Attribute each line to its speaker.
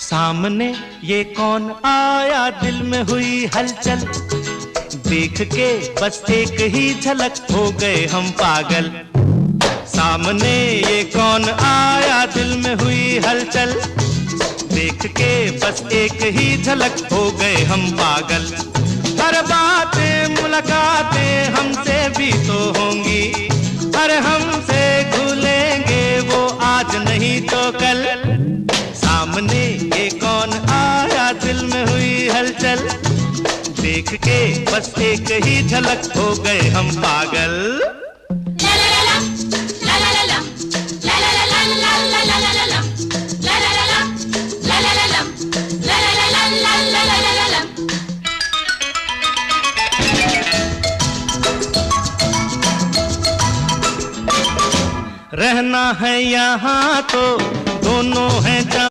Speaker 1: सामने ये कौन आया, दिल में हुई हलचल, देख के बस एक ही झलक हो गए हम पागल। सामने ये कौन आया, दिल में हुई हलचल, देख के बस एक ही झलक हो गए हम पागल। हर बातें मुलाकातें हमसे भी तो होंगी, अरे हमसे भूलेंगे वो आज नहीं तो कल। सामने ये कौन आया, दिल में हुई हलचल, देख के बस एक ही झलक हो गए हम पागल। रहना है यहाँ तो दोनों हैं